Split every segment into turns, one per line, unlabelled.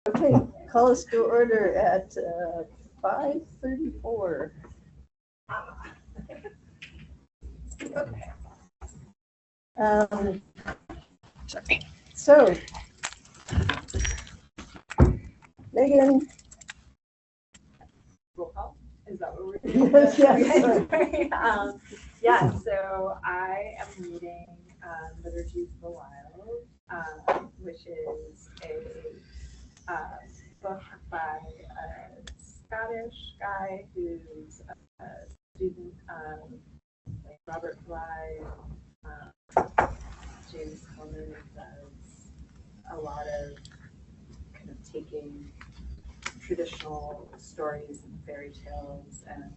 Okay, call us to order at 5:34. Okay. Sorry. So, Megan.
Roll call? Is that what we're doing?
Yes, yes.
Okay. Yeah, so I am reading Liturgy of the Wild, which is a book by a Scottish guy who's a student like Robert Bly, James Coleman does a lot of kind of taking traditional stories and fairy tales and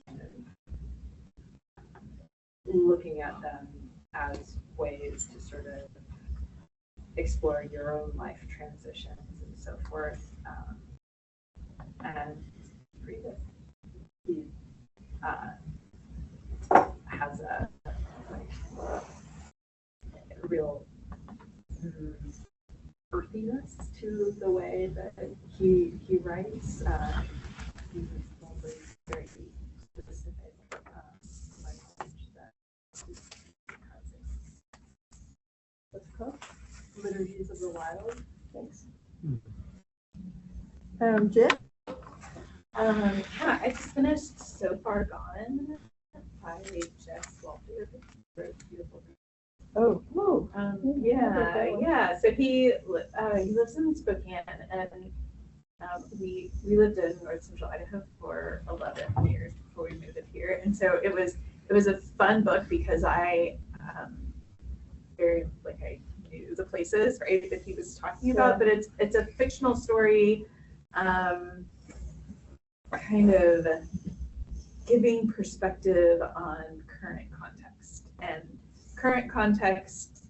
kind of looking at them as ways to sort of explore your own life transitions and so forth. And read it. He has a real earthiness to the way that he writes. He uses very specific language that he has in
What's it called?
Liturgies of the Wild.
Thanks. Jen?
Yeah, I just finished So Far Gone by Jess Walter. Very beautiful.
Oh, whoa.
Yeah. So he lives in Spokane, and we lived in North Central Idaho for 11 years before we moved up here, and so it was a fun book because I I knew the places, right, that he was talking about, but it's a fictional story, kind of giving perspective on current context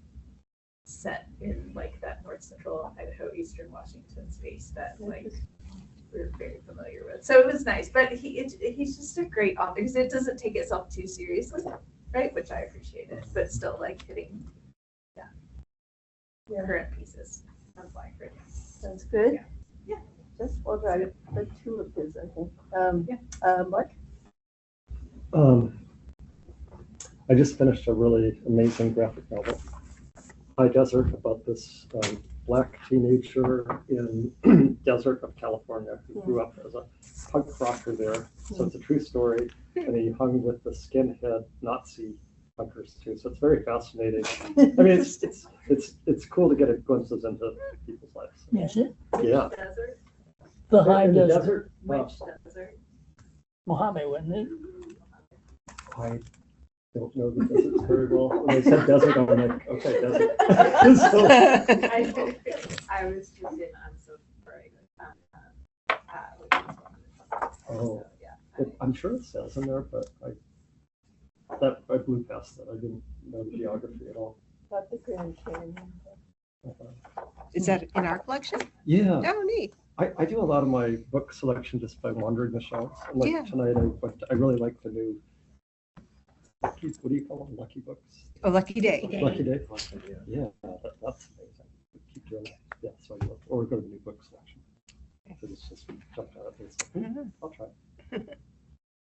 set in like that North Central Idaho, Eastern Washington space that like we're very familiar with. So it was nice, but he's just a great author because it doesn't take itself too seriously, right? Which I appreciated, but still like hitting current pieces of life right now.
Sounds good.
Yeah.
Just Walter, I read two of his, I think. Mark?
I just finished a really amazing graphic novel, High Desert, about this black teenager in desert of California who grew up as a punk rocker there. So it's a true story, and he hung with the skinhead Nazi punkers too. So it's very fascinating. I mean, it's cool to get a glimpses into people's lives.
Yes, it.
Yeah.
Desert?
The high
In the
desert.
Which desert?
Mojave, wasn't it?
I don't know the deserts very well. When they said desert, I'm like, okay, desert. So,
I was just in I'm so sorry.
Oh.
So, yeah.
I'm sure it says in there, but I blew past that. I didn't know the geography at all.
About the Grand Canyon.
Is that in our collection?
Yeah,
Oh, neat.
I do a lot of my book selection just by wandering the shelves. And like
Yeah.
tonight, I really like the new. What do you call them? Lucky books.
A lucky day.
Lucky Day. Yeah, that's amazing. Keep doing it. Yeah, so I love, or go to the new book selection. Because it's just jumped out at me. It's like, I'll try it.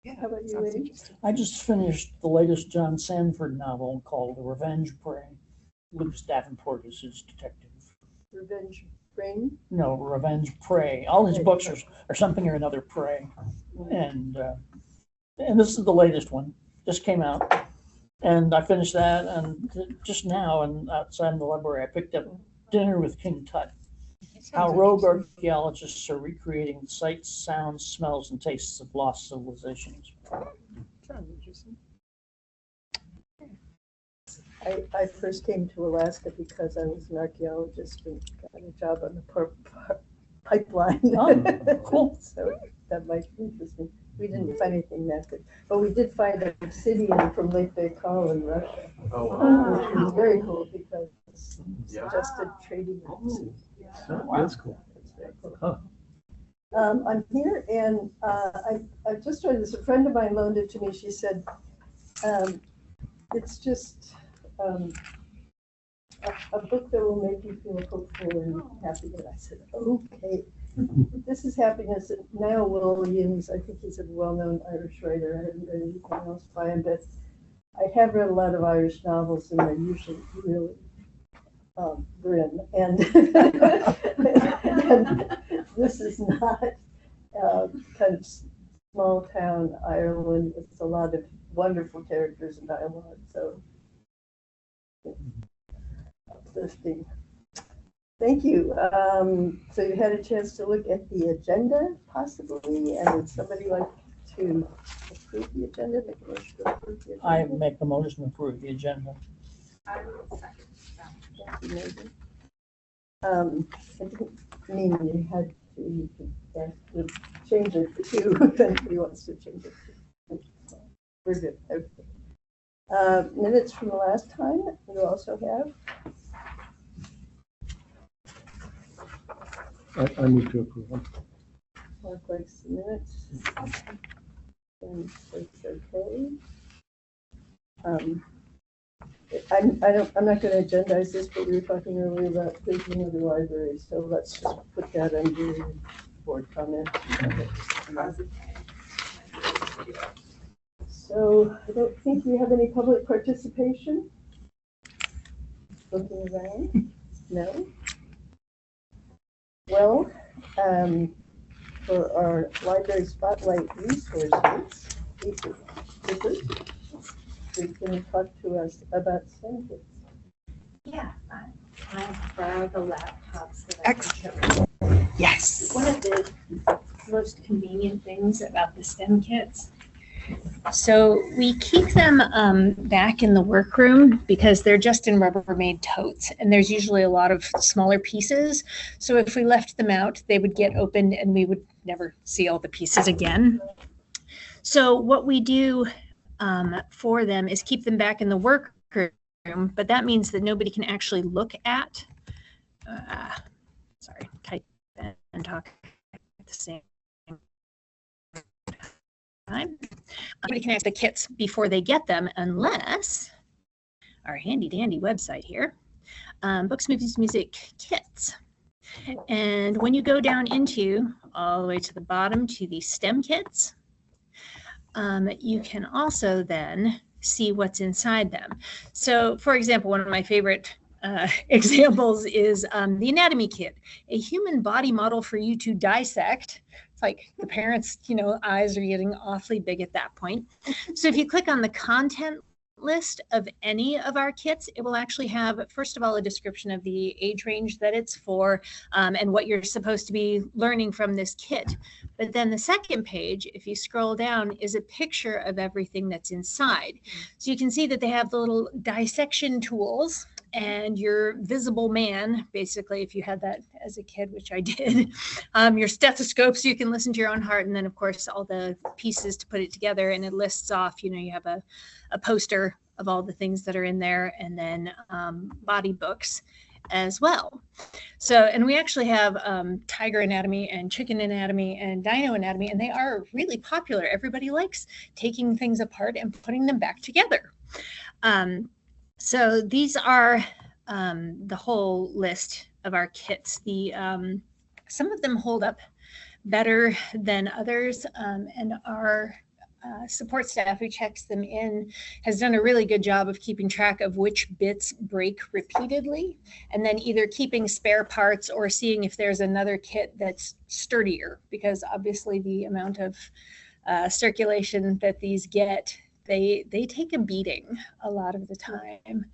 Yeah,
How about you,
sounds
Amy?
interesting.
I just finished the latest John Sanford novel called The Revenge Prey. Luke Davenport is his detective.
Revenge Brain?
No, Revenge Prey. All his books are something or another prey. And this is the latest one. Just came out. And I finished that, and just now, and outside in the library, I picked up Dinner with King Tut. How
Sounds
rogue
interesting.
archaeologists are recreating the sights, sounds, smells, and tastes of lost civilizations.
Sounds interesting.
I first came to Alaska because I was an archaeologist and got a job on the pipeline.
Oh, cool.
So that might interest me. We didn't find anything that good, but we did find an obsidian from Lake Baikal in Russia.
Oh,
Which was very cool because it's suggested trading.
That's cool.
It's very cool.
Huh.
I'm here, and I just read this. A friend of mine loaned it to me. She said, it's just a book that will make you feel hopeful and happy. And I said, okay. This is Happiness. Niall Williams, I think he's a well-known Irish writer. I haven't read anything else by him, but I have read a lot of Irish novels, and they're usually really grim. And, and this is not kind of small town Ireland with a lot of wonderful characters and dialogue. So uplifting. Thank you. So you had a chance to look at the agenda, possibly, and would somebody like to approve the agenda? Make a motion to approve the agenda.
I make the motion to approve the agenda.
I will second that.
Thank you, Megan. I didn't mean you had to. You could change it to. If anybody wants to change it. We're good. Okay. Minutes from the last time. You also have.
I move to approve them.
Mark likes the minutes. And it's okay. I'm not going to agendize this, but we were talking earlier about thinking of the library, so let's just put that under board comment. So I don't think we have any public participation. Looking around, no. Well, for our library spotlight resources, you can talk to us about STEM kits.
Yeah, I borrowed the laptops that I
Excellent. Yes.
One of the most convenient things about the STEM kits. So we keep them back in the workroom because they're just in Rubbermaid totes, and there's usually a lot of smaller pieces. So if we left them out, they would get opened and we would never see all the pieces again. So what we do for them is keep them back in the workroom, but that means that nobody can actually look at, sorry, type and talk at the same time. Nobody can access the kits before they get them unless our handy dandy website here, Books, Movies, Music, Kits. And when you go down into all the way to the bottom to the STEM kits, you can also then see what's inside them. So for example, one of my favorite examples is the anatomy kit, a human body model for you to dissect. It's like the parents, eyes are getting awfully big at that point. So if you click on the content list of any of our kits, it will actually have, first of all, a description of the age range that it's for and what you're supposed to be learning from this kit. But then the second page, if you scroll down, is a picture of everything that's inside. So you can see that they have the little dissection tools and your visible man, basically, if you had that as a kid, which I did, your stethoscope so you can listen to your own heart, and then of course all the pieces to put it together, and it lists off, you have a poster of all the things that are in there, and then body books as well. So, and we actually have tiger anatomy and chicken anatomy and dino anatomy, and they are really popular. Everybody likes taking things apart and putting them back together. So these are the whole list of our kits. Some of them hold up better than others, and our support staff who checks them in has done a really good job of keeping track of which bits break repeatedly, and then either keeping spare parts or seeing if there's another kit that's sturdier, because obviously the amount of circulation that these get, they take a beating a lot of the time.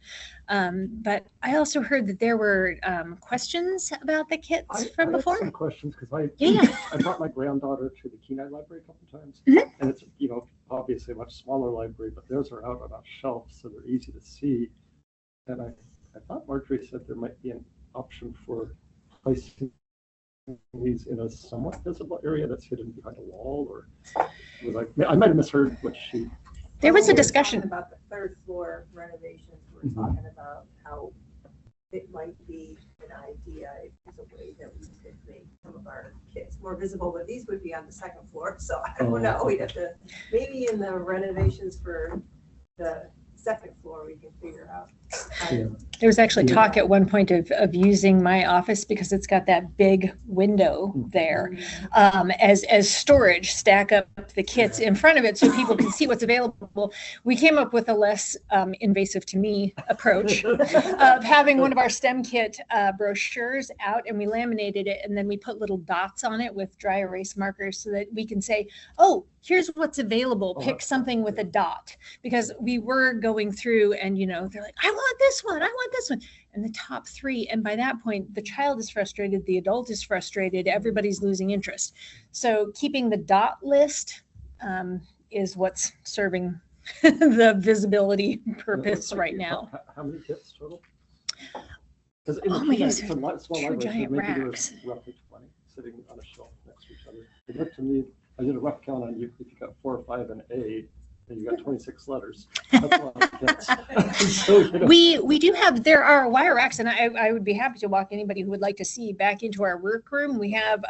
But I also heard that there were questions about the kits from
I
before.
have some questions because
Yeah.
I brought my granddaughter to the Kenai Library a couple times, and it's obviously a much smaller library, but theirs are out on a shelf, so they're easy to see. And I thought Marjorie said there might be an option for placing these in a somewhat visible area that's hidden behind a wall, or I might have misheard what she.
There was a
We're
discussion.
talking about the third floor renovations. We're talking about how it might be an idea if there's a way that we could make some of our kits more visible, but these would be on the second floor. So I don't know. We'd have to, maybe in the renovations for the second floor, we can figure out
Yeah.
There was actually talk at one point of using my office because it's got that big window there as storage, stack up the kits in front of it so people can see what's available. We came up with a less invasive to me approach of having one of our STEM kit brochures out, and we laminated it, and then we put little dots on it with dry erase markers so that we can say, oh, here's what's available. Pick something with a dot. Because we were going through and, they're like, I want this one, I want this one. And the top three. And by that point, the child is frustrated, the adult is frustrated, everybody's losing interest. So keeping the dot list is what's serving the visibility purpose right now.
How many kits total?
Oh my gosh,
it's a small
two
library, so
giant
maybe
racks.
there's roughly 20 sitting on a shelf next to each other. It looked to me, I did a rough count on you, if you got 4 or 5 in A, then you got 26 letters. That's a lot of kits. So,
We do have, there are wire racks, and I would be happy to walk anybody who would like to see back into our workroom. We have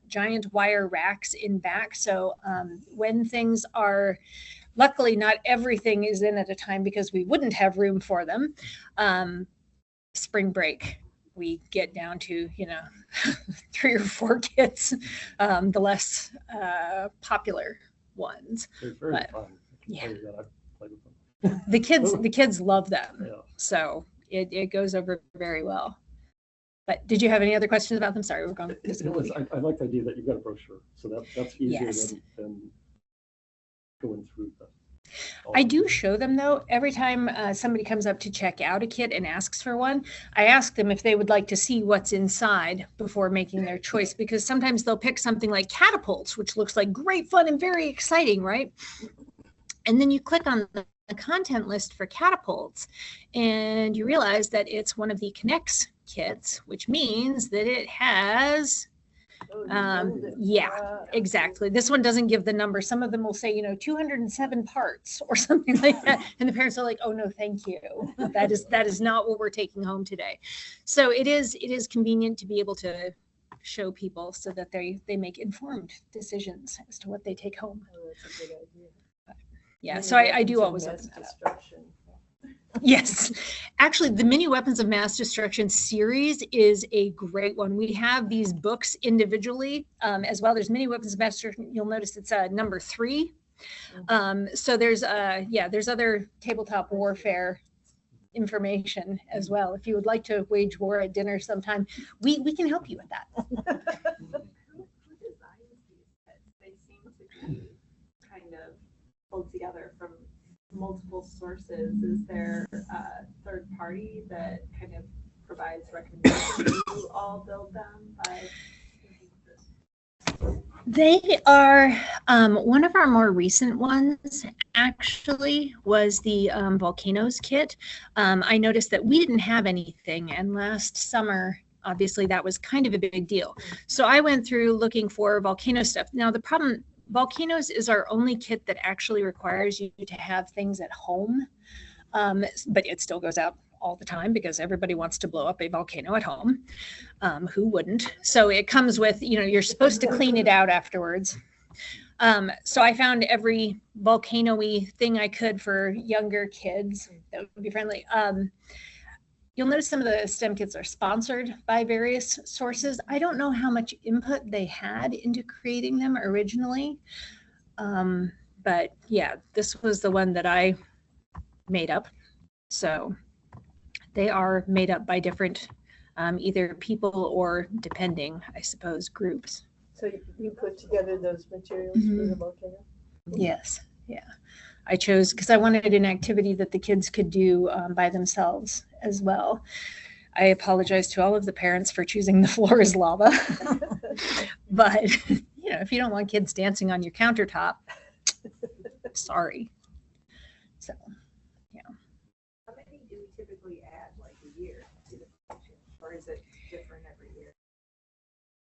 giant wire racks in back. So when things are, luckily not everything is in at a time because we wouldn't have room for them. Spring break, we get down to, 3 or 4 kits, the less popular ones.
They're very
But,
fun. I can
yeah.
tell you that. I've played with them.
The kids love them.
Yeah.
So it goes over very well. But did you have any other questions about them? Sorry, we're going.
I like the idea that you've got a brochure, so that's easier
Yes.
than going through the.
I do show them though. Every time somebody comes up to check out a kit and asks for one, I ask them if they would like to see what's inside before making their choice, because sometimes they'll pick something like catapults, which looks like great fun and very exciting, right? And then you click on the content list for catapults and you realize that it's one of the Connects kits, which means that it has exactly. This one doesn't give the number. Some of them will say, 207 parts or something like that. And the parents are like, oh no, thank you. That is not what we're taking home today. So it is convenient to be able to show people so that they make informed decisions as to what they take home.
Oh, that's a good idea.
Yeah.
Many
So I do
weapons of
always
mass
open that up.
destruction.
Yes, actually, the Mini Weapons of Mass Destruction series is a great one. We have these books individually as well. There's Mini Weapons of Mass Destruction. You'll notice it's number 3. So there's other tabletop warfare information as well. If you would like to wage war at dinner sometime, we can help you with that.
Who designs these kits? They seem to be kind of pulled together from multiple sources. Is there a third party that kind of provides recommendations? You all build them by thinking of this?
They are one of our more recent ones actually was the Volcanoes kit. I noticed that we didn't have anything, and last summer obviously that was kind of a big deal. So I went through looking for volcano stuff. Now the problem, Volcanoes is our only kit that actually requires you to have things at home, but it still goes out all the time because everybody wants to blow up a volcano at home. Who wouldn't? So it comes with, you're supposed to clean it out afterwards. So I found every volcano-y thing I could for younger kids that would be friendly. You'll notice some of the STEM kits are sponsored by various sources. I don't know how much input they had into creating them originally. But yeah, this was the one that I made up. So they are made up by different, either people or, depending, I suppose, groups.
So you put together those materials for the volcano?
Yes, yeah. I chose because I wanted an activity that the kids could do by themselves as well. I apologize to all of the parents for choosing the floor is lava. But, if you don't want kids dancing on your countertop, sorry. So, yeah.
How many do we typically add, like a year to the collection, or is it different every year?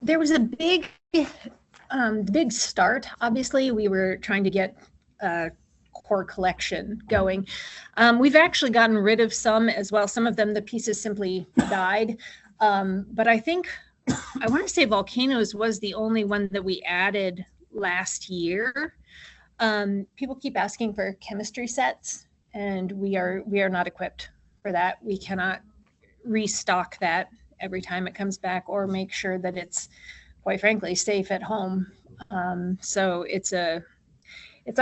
There was a big start. Obviously, we were trying to get core collection going. We've actually gotten rid of some as well. Some of them, the pieces simply died. But I think, I want to say Volcanoes was the only one that we added last year. People keep asking for chemistry sets, and we are not equipped for that. We cannot restock that every time it comes back or make sure that it's, quite frankly, safe at home. So it's our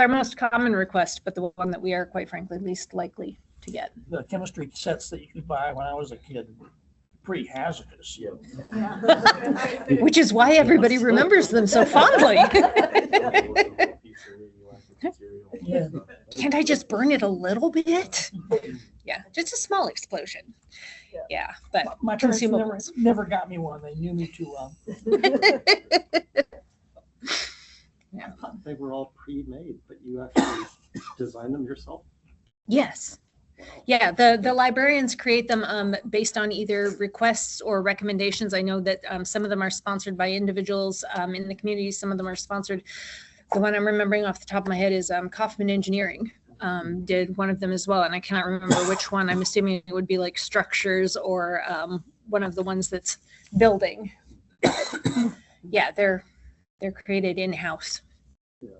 most common request, but the one that we are, quite frankly, least likely to get.
The chemistry sets that you could buy when I was a kid, pretty hazardous.
Which is why everybody remembers them so fondly.
Yeah.
Can't I just burn it a little bit? Yeah, just a small explosion. Yeah, but
My parents
consumables.
never got me one. They knew me too well.
They were all pre-made, but you actually designed them yourself?
Yes. Yeah, the librarians create them based on either requests or recommendations. I know that some of them are sponsored by individuals in the community. Some of them are sponsored. The one I'm remembering off the top of my head is Kaufman Engineering did one of them as well. And I cannot remember which one. I'm assuming it would be like structures or one of the ones that's building. Yeah, they're created in-house.
Yeah,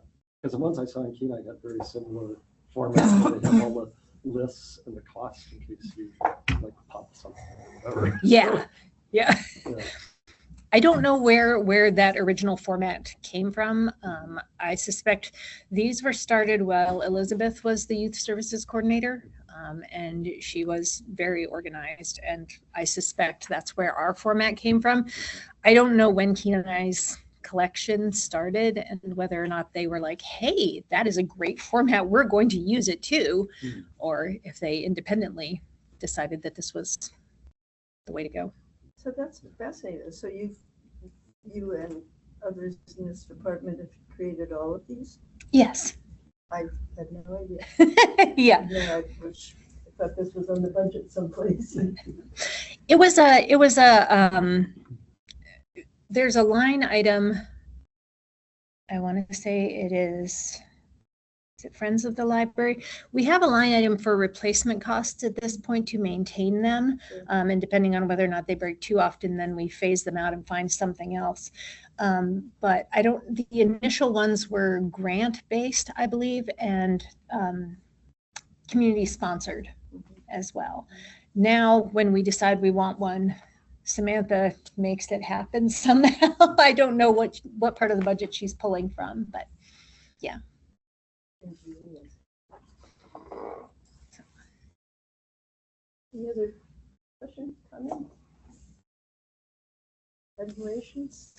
because the ones I saw in Kenai got very similar formats. Where they have all the lists and the costs in case you like pop something or whatever.
Yeah. Yeah.
Yeah.
I don't know where that original format came from. I suspect these were started while Elizabeth was the youth services coordinator, and she was very organized. And I suspect that's where our format came from. I don't know when Kenai's collection started and whether or not they were like, hey, that is a great format, we're going to use it too, or if they independently decided that this was the way to go.
So that's fascinating. So you and others in this department have created all of these?
Yes.
I had no idea.
Yeah.
Yeah, I thought this was on the budget someplace.
It was there's a line item. I want to say is it Friends of the Library? We have a line item for replacement costs at this point to maintain them. And depending on whether or not they break too often, then we phase them out and find something else. But the initial ones were grant-based, I believe, and community sponsored as well. Now, when we decide we want one, Samantha makes it happen somehow. I don't know what part of the budget she's pulling from, but yeah.
Any other questions, comments? Admirations?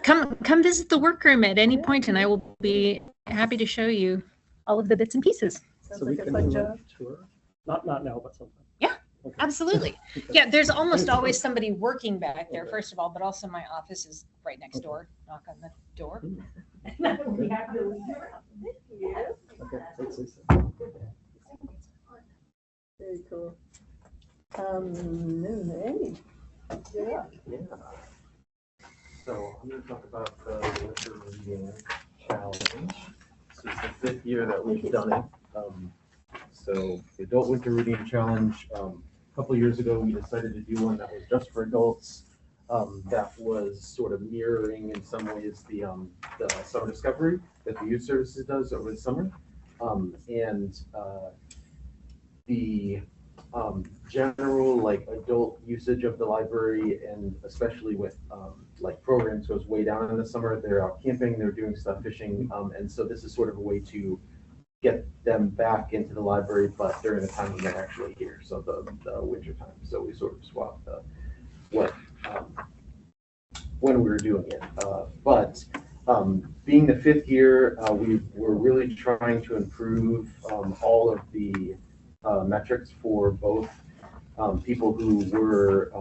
Come visit the workroom at any point, and I will be happy to show you all of the bits and pieces.
Sounds
So we
like a
can
fun
do
job.
a tour. Not now, but sometime.
Yeah.
Okay.
Absolutely. Yeah, there's almost always somebody working back there, first of all, but also my office is right next door. Knock on the door. We have to leave.
Okay, thanks, Lisa.
Very cool. Andy, yeah.
Yeah. So I'm going to talk about the winter reading challenge. This is the 5th year that we've done it. So the adult winter reading challenge, a couple of years ago, we decided to do one that was just for adults. That was sort of mirroring in some ways the summer discovery that the youth services does over the summer. The general like adult usage of the library, and especially with like programs, goes way down in the summer. They're out camping, they're doing stuff, fishing, and so this is sort of a way to get them back into the library, but during the time when they're actually here, so the winter time. So we sort of swapped when we were doing it. But being the 5th year, we were really trying to improve all of the metrics for both people who were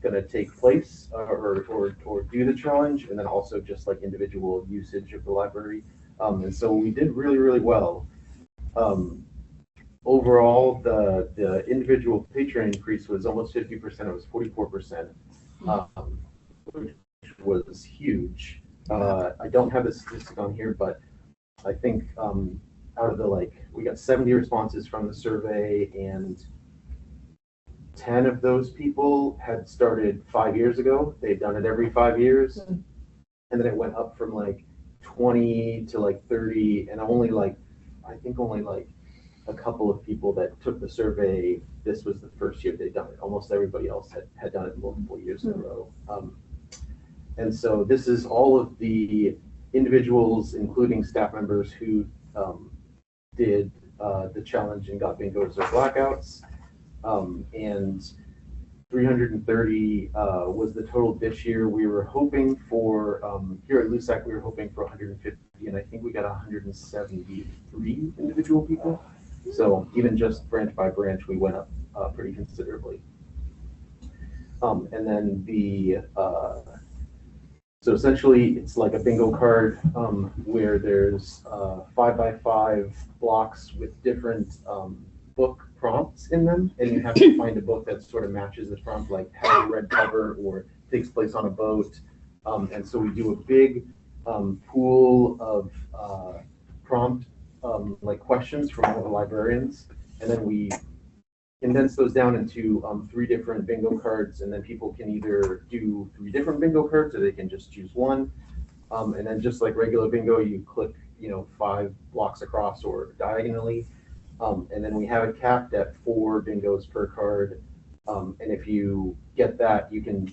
going to take place or do the challenge, and then also just like individual usage of the library. And so we did really, really well. Overall, the individual patron increase was almost 50%. It was 44%, which was huge. I don't have the statistic on here, but I think out of the we got 70 responses from the survey, and 10 of those people had started 5 years ago. They'd done it every 5 years, and then it went up from 20 to 30, and only I think only a couple of people that took the survey. This was the first year they'd done it. Almost everybody else had done it multiple years in a row. And so this is all of the individuals, including staff members, who did the challenge and got bingos or blackouts. And 330 was the total this year. We were hoping for, here at LUSAC, we were hoping for 150, and I think we got 173 individual people. So even just branch by branch, we went up pretty considerably. And then so essentially it's like a bingo card where there's 5x5 blocks with different book prompts in them, and you have to find a book that sort of matches the prompt, like has a red cover or takes place on a boat. And so we do a big pool of prompt like questions from all the librarians, and then we condense those down into 3 different bingo cards, and then people can either do 3 different bingo cards or they can just choose one. And then just like regular bingo, you click 5 blocks across or diagonally. And then we have it capped at 4 bingos per card. And if you get that, you can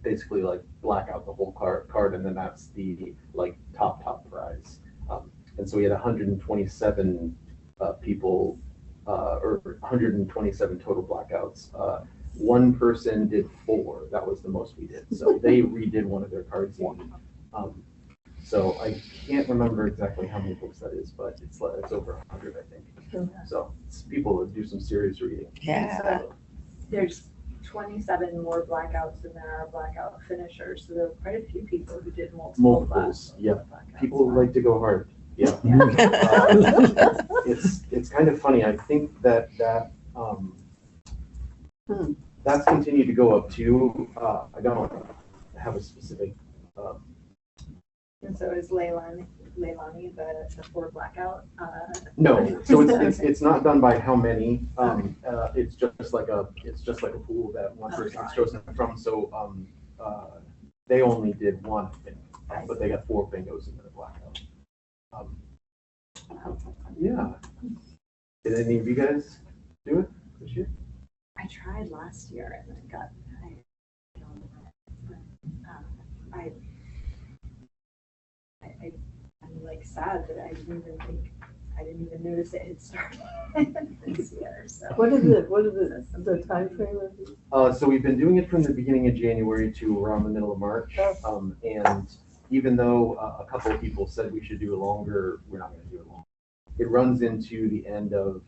basically like black out the whole card, and then that's the like top prize. And so we had 127 people, or 127 total blackouts. One person did 4. That was the most we did. So they redid one of their cards. So I can't remember exactly how many books that is, but it's over 100, I think. So people do some serious reading.
Yeah.
So there's 27 more blackouts than there are blackout finishers. So there were quite a few people who did
Multiples, yeah.
blackouts.
People like to go hard. Yeah. It's kind of funny. I think that that's continued to go up too. I don't have a specific.
And so is Leilani the 4 blackout?
No, so it's not done by how many. It's just like a pool that one person's chosen from. So they only did 1 thing, but they got 4 bingos in their blackout. Yeah. Did any of you guys do it this year?
I tried last year and then got I'm like sad that I didn't even notice it had started this year. So
What is the time frame of it?
So we've been doing it from the beginning of January to around the middle of March. And even though a couple of people said we should do it longer, we're not going to do it long. It runs into the end of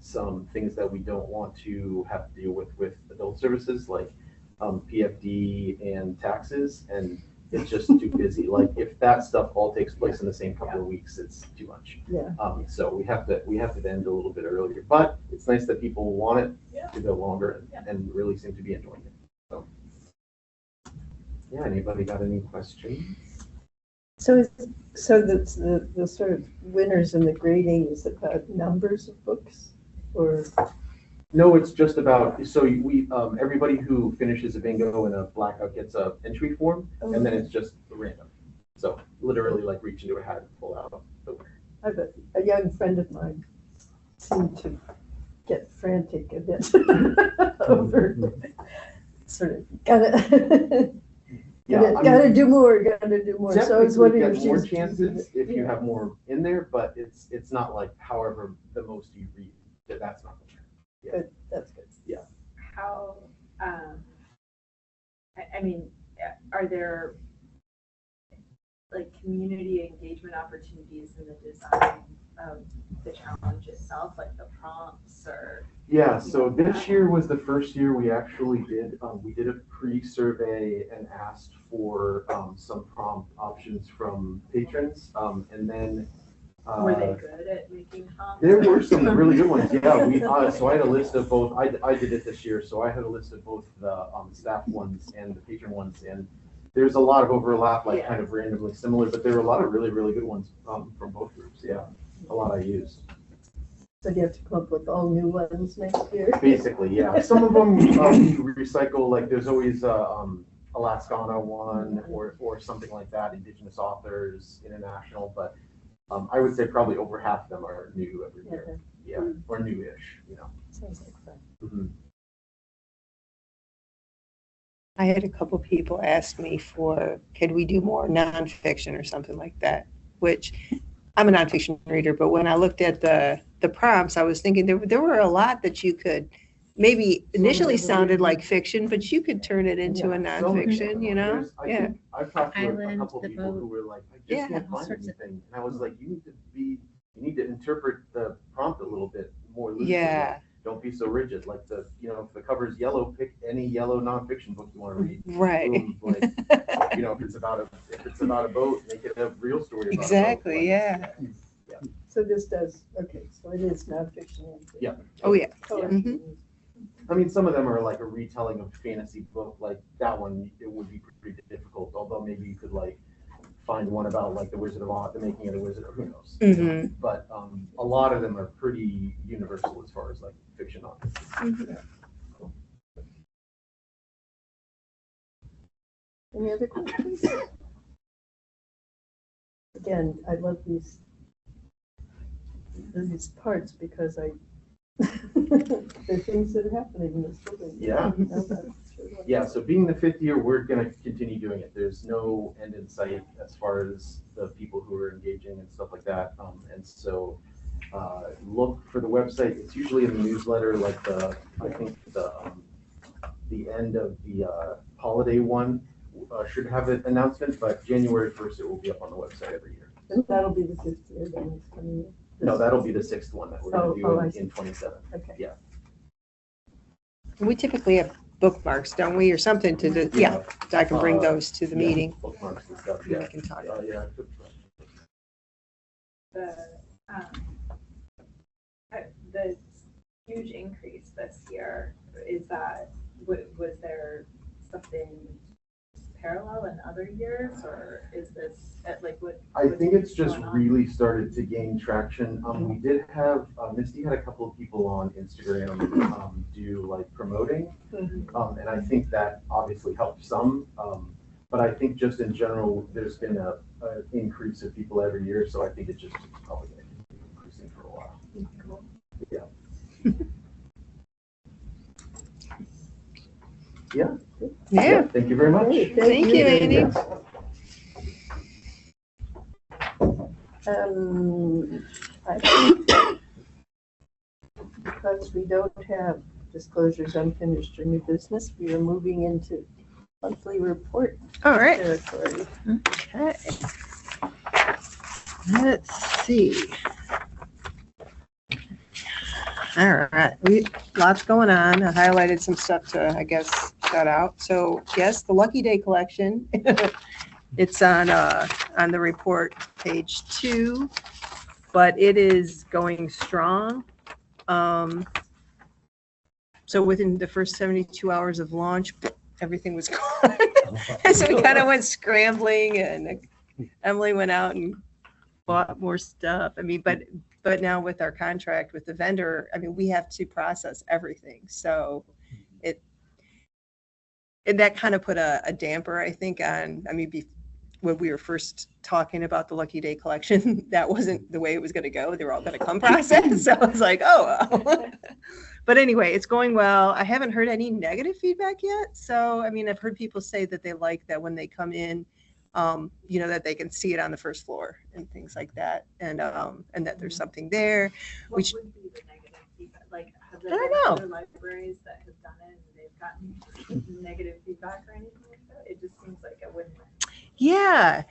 some things that we don't want to have to deal with adult services, like PFD and taxes, and it's just too busy. Like if that stuff all takes place in the same couple of weeks, it's too much.
Yeah.
So we have to end a little bit earlier, but it's nice that people want it to go longer and really seem to be enjoying it. So yeah, anybody got any questions?
So the sort of winners in the grading is about numbers of books, or?
No, it's just about, so we everybody who finishes a bingo and a blackout gets a entry form, and then it's just random. So literally like reach into a hat and pull out the winner.
I bet a young friend of mine seemed to get frantic a bit over sort of gotta do more. So I was wondering if
get more
she's
chances if you have more in there, but it's not like however the most you read. That's not the trend. Yeah.
Good. That's good.
Yeah.
How, I mean, are there like community engagement opportunities in the design of the challenge itself, like the prompts or?
Yeah, so this year was the first year we actually did, we did a pre-survey and asked for some prompt options from patrons, and then
Were they good at making prompts?
there were some really good ones. Yeah, so I had a list of both. I did it this year, so I had a list of both the staff ones and the patron ones, and there's a lot of overlap, like kind of randomly similar, but there were a lot of really, really good ones from both groups. Yeah, a lot I used.
So you have to come up with all new ones next year.
Basically, yeah. Some of them you recycle. Like there's always Alaskana one or something like that. Indigenous authors, international, but I would say probably over half of them are new every year. Yeah, or new-ish, you know.
Sounds like fun.
Mhm.
I had a couple people ask me for, could we do more nonfiction or something like that? Which, I'm a nonfiction reader, but when I looked at the prompts, I was thinking there were a lot that you could, maybe initially sounded like fiction, but you could turn it into a nonfiction, you know?
There's- I
Yeah.
think I've talked to a
Island,
couple
the
people who
boat.
were like, I
Yeah.
just can't
All
find
sorts of-
anything. And I was like, you need to interpret the prompt a little bit more loosely.
Yeah,
Don't be so rigid. Like if the cover's yellow, pick any yellow nonfiction book you want to read.
right.
Boom, like, if it's about a boat, make it a real story about a boat.
Exactly,
Like,
yeah.
So this does, okay, so it is nonfiction.
Yeah.
Oh, yeah.
Poetry.
I mean, some of them are like a retelling of a fantasy book, like that one, it would be pretty difficult, although maybe you could like find one about like the Wizard of Oz, the making of the Wizard, who knows?
Mhm.
But a lot of them are pretty universal as far as like fiction on.
Any other questions? Again, I love these parts because they're things that are happening in this building.
Yeah.
You know, that's really wonderful.
Yeah, so being the 5th year, we're gonna continue doing it. There's no end in sight as far as the people who are engaging and stuff like that. And so look for the website. It's usually in the newsletter, like I think the end of the holiday one should have an announcement, but January 1st, it will be up on the website every year.
And that'll be the 5th year then it's coming in.
No, that'll be the 6th one that we're gonna
Oh, I
do
see.
in 27.
Okay.
We typically have bookmarks, don't we, or something to do, yeah, so I can bring those to the
Yeah,
meeting.
Bookmarks and stuff,
and we
yeah.
can talk.
Yeah.
The huge increase this year, is that, was there something parallel in other years, or is this, what?
I think it's just
going on?
really started to gain traction. We did have, Misty had a couple of people on Instagram do like promoting. And I think that obviously helped some. But I think just in general, there's been a increase of people every year. So I think it's just probably going to continue increasing for a while.
Cool.
Yeah. Yeah.
Yeah,
Thank you very much.
Great,
Thank you, Andy.
Yes.
I think because we don't have disclosures unfinished or new business, we are moving into monthly report
all right.
territory.
Okay. Let's see. All right, lots going on. I highlighted some stuff to, I guess, shout out. So yes, the Lucky Day collection. It's on the report, page 2, but it is going strong. So within the first 72 hours of launch, everything was gone. And so we kind of went scrambling, and Emily went out and bought more stuff. I mean, but now with our contract with the vendor, I mean, we have to process everything. So that kind of put a damper, I think, on, I mean, when we were first talking about the Lucky Day collection, that wasn't the way it was going to go. They were all going to come processed. So I was like, oh, well. But anyway, it's going well. I haven't heard any negative feedback yet. So, I mean, I've heard people say that they like that when they come in, that they can see it on the first floor and things like that. And that there's something there.
What would be the negative feedback? Like, have there
I don't
been
know.
other libraries that have done it and they've gotten negative feedback or anything like that? It just seems like a win-win.
Yeah.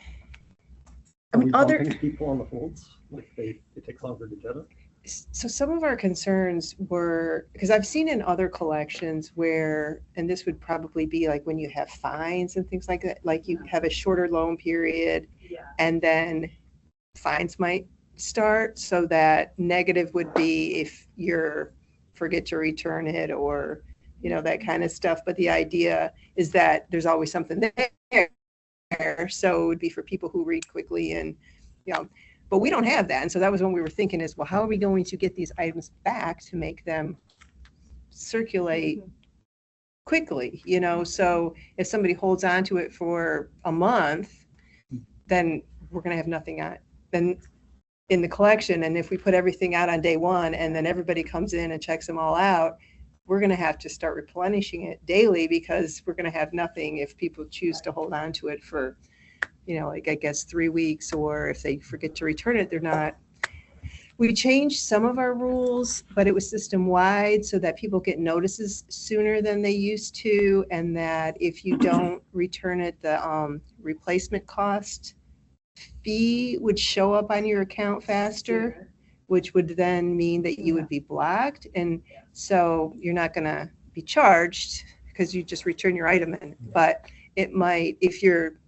I
Are we
mean, other.
bumping people on the holds? Like it takes longer to get it?
So some of our concerns were, because I've seen in other collections where, and this would probably be like when you have fines and things like that, like you have a shorter loan period
Yeah.
and then fines might start. So that negative would be if you're forget to return it or, that kind of stuff. But the idea is that there's always something there. So it would be for people who read quickly and, but we don't have that. And so that was when we were thinking is, well, how are we going to get these items back to make them circulate quickly, So if somebody holds on to it for a month, then we're going to have nothing on it. Then in the collection. And if we put everything out on day one and then everybody comes in and checks them all out, we're going to have to start replenishing it daily because we're going to have nothing if people choose to hold on to it for, like I guess 3 weeks, or if they forget to return it, they're not. We changed some of our rules, but it was system wide so that people get notices sooner than they used to. And that if you don't return it, the replacement cost fee would show up on your account faster, which would then mean that you would be blocked. And so you're not going to be charged because you just return your item in. But it might, if you're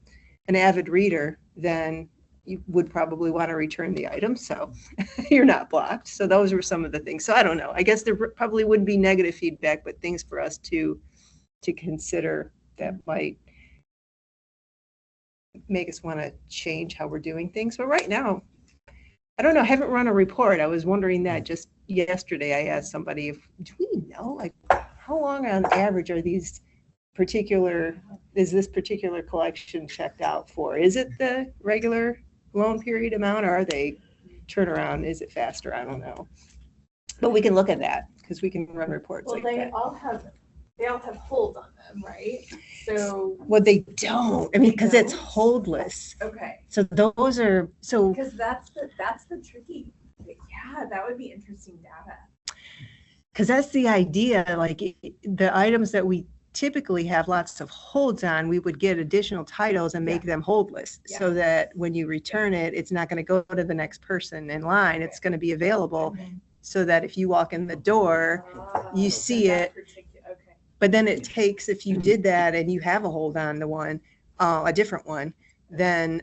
an avid reader, then you would probably want to return the item. So you're not blocked. So those were some of the things. So I don't know. I guess there probably wouldn't be negative feedback, but things for us to consider that might make us want to change how we're doing things. But right now, I don't know. I haven't run a report. I was wondering that just yesterday. I asked somebody, do we know, like, how long on average are these is this particular collection checked out for? Is it the regular loan period amount, or are they turnaround? Is it faster? I don't know. But we can look at that because we can run reports
Well,
like
they
that.
all have holds on them, right? So,
Well, they don't. I mean, because it's holdless.
okay,
So those are, so
because that's the tricky, yeah, that would be interesting data.
because that's the idea, like the items that we typically have lots of holds on, we would get additional titles and make them holdless so that when you return it, it's not going to go to the next person in line. It's going to be available so that if you walk in the door, you see it.
Okay.
But then it takes, if you did that and you have a hold on the one, a different one, then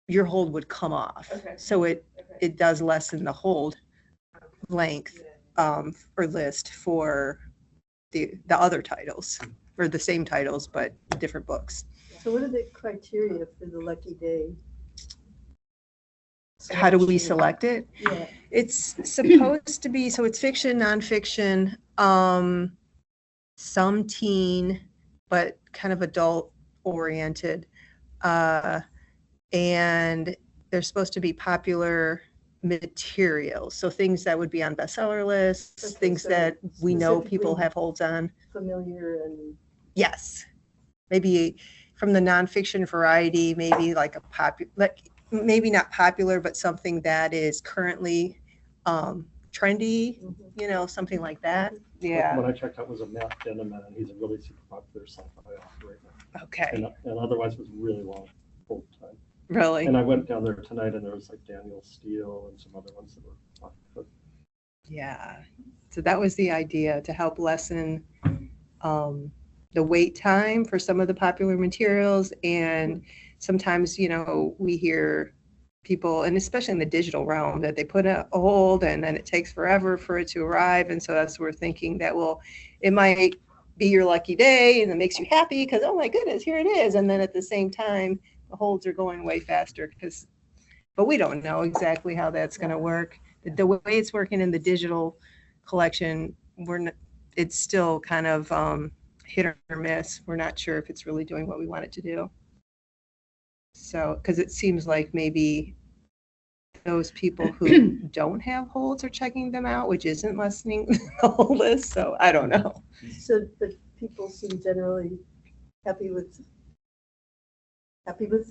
your hold would come off.
Okay.
So it does lessen the hold length or list for the other titles, or the same titles but different books.
So what are the criteria for the lucky day?
How do we select it?
Yeah.
It's supposed to be, so it's fiction, nonfiction, some teen, but kind of adult oriented. And they're supposed to be popular materials. So things that would be on bestseller lists,
Okay,
things
so
that we know people
specifically
have holds on.
Familiar and
Yes. Maybe from the nonfiction variety, maybe like a popular, like maybe not popular, but something that is currently trendy, something like that. Yeah.
What I checked out was a Matt Denneman, and he's a really super popular sci-fi author right now.
Okay.
And otherwise it was really long whole time.
Really?
And I went down there tonight, and there was like Daniel Steele and some other ones that were popular.
Yeah. So that was the idea, to help lessen the wait time for some of the popular materials. And sometimes, we hear people, and especially in the digital realm, that they put a hold and then it takes forever for it to arrive. And so that's, we're thinking that, well, it might be your lucky day and it makes you happy because, oh my goodness, here it is. And then at the same time, the holds are going way faster but we don't know exactly how that's going to work. The way it's working in the digital collection, it's still kind of hit or miss. We're not sure if it's really doing what we want it to do. So, because it seems like maybe those people who don't have holds are checking them out, which isn't lessening the hold list. So I don't know.
so, but people seem generally happy with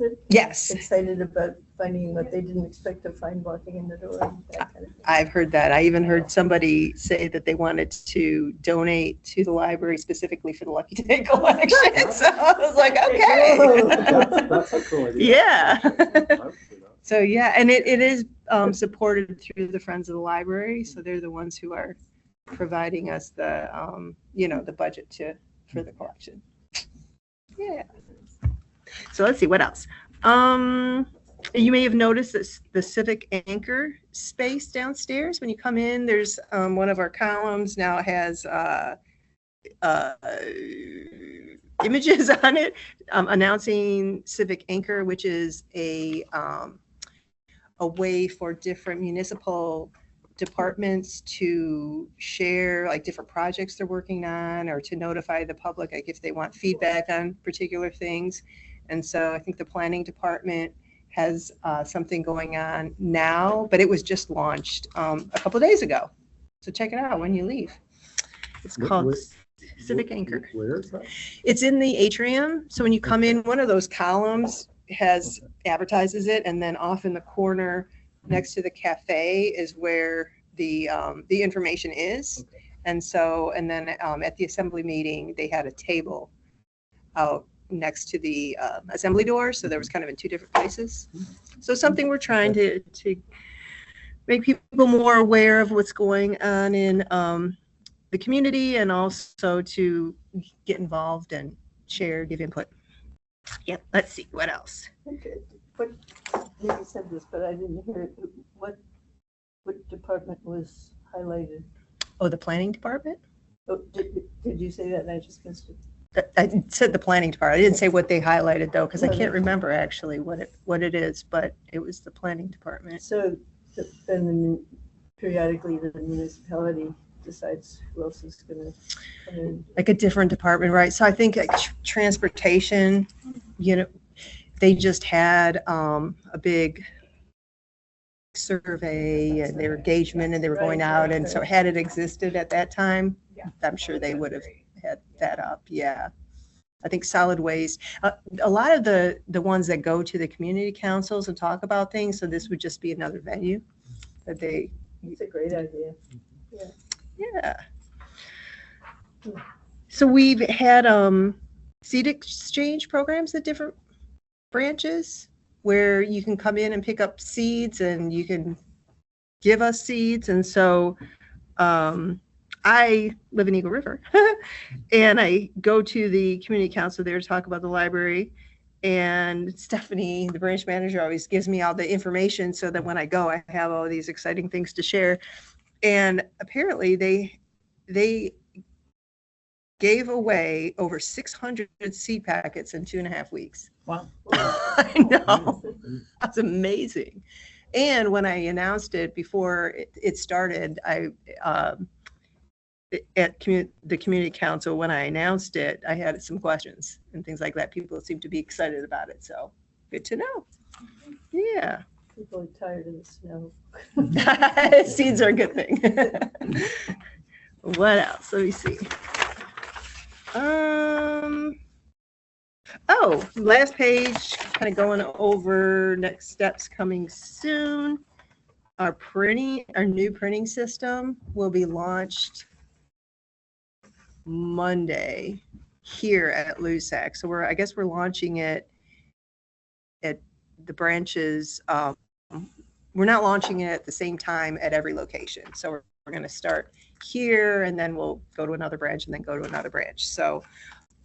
it,
Yes,
excited about finding what they didn't expect to find walking in the door, and that kind of thing.
I've heard that. I even heard somebody say that they wanted to donate to the library specifically for the Lucky Day collection. So I was like, okay.
That's a cool idea.
Yeah.
I would do that.
So yeah, and it is supported through the Friends of the Library. So they're the ones who are providing us the the budget for the collection. Yeah. So let's see what else. You may have noticed this, the Civic Anchor space downstairs. When you come in, there's one of our columns now has images on it announcing Civic Anchor, which is a way for different municipal departments to share like different projects they're working on, or to notify the public like if they want feedback on particular things. And so I think the planning department has something going on now, but it was just launched a couple days ago. So check it out when you leave. It's called Civic Anchor.
Where is that?
It's in the atrium. So when you come in, one of those columns has advertises it, and then off in the corner next to the cafe is where the information is.
Okay.
And so, and then at the assembly meeting, they had a table out next to the assembly door. So there was kind of in two different places. So something we're trying to make people more aware of what's going on in the community, and also to get involved and share, give input. Yep. Let's see what else.
Okay, but maybe you said this, but I didn't hear it. What department was highlighted?
Oh, the planning department.
Oh, did you say that? And I just missed it.
I said the planning department. I didn't say what they highlighted though, because I can't remember actually what it is, but it was the planning department.
So then periodically the municipality decides who else is going to come in.
Like a different department, right? So I think like transportation, they just had a big survey and their engagement, and they were going out, and so had it existed at that time, I'm sure they would have had that up. Yeah. I think solid waste, a lot of the ones that go to the community councils and talk about things, so this would just be another venue that they.
It's a great idea.
Yeah. So we've had seed exchange programs at different branches where you can come in and pick up seeds, and you can give us seeds. And so I live in Eagle River and I go to the community council there to talk about the library. And Stephanie, the branch manager, always gives me all the information so that when I go, I have all these exciting things to share. And apparently they gave away over 600 seed packets in 2.5 weeks.
Wow.
I know. That's amazing. And when I announced it before it started, I at the community council, when I announced it, I had some questions and things like that. People seem to be excited about it. So good to know. Yeah.
People are tired of the snow.
Seeds are a good thing. What else? Let me see. Oh, last page, kind of going over next steps coming soon. Our new printing system will be launched Monday here at LUSAC. So I guess we're launching it at the branches. We're not launching it at the same time at every location. So we're going to start here, and then we'll go to another branch, and then go to another branch. So,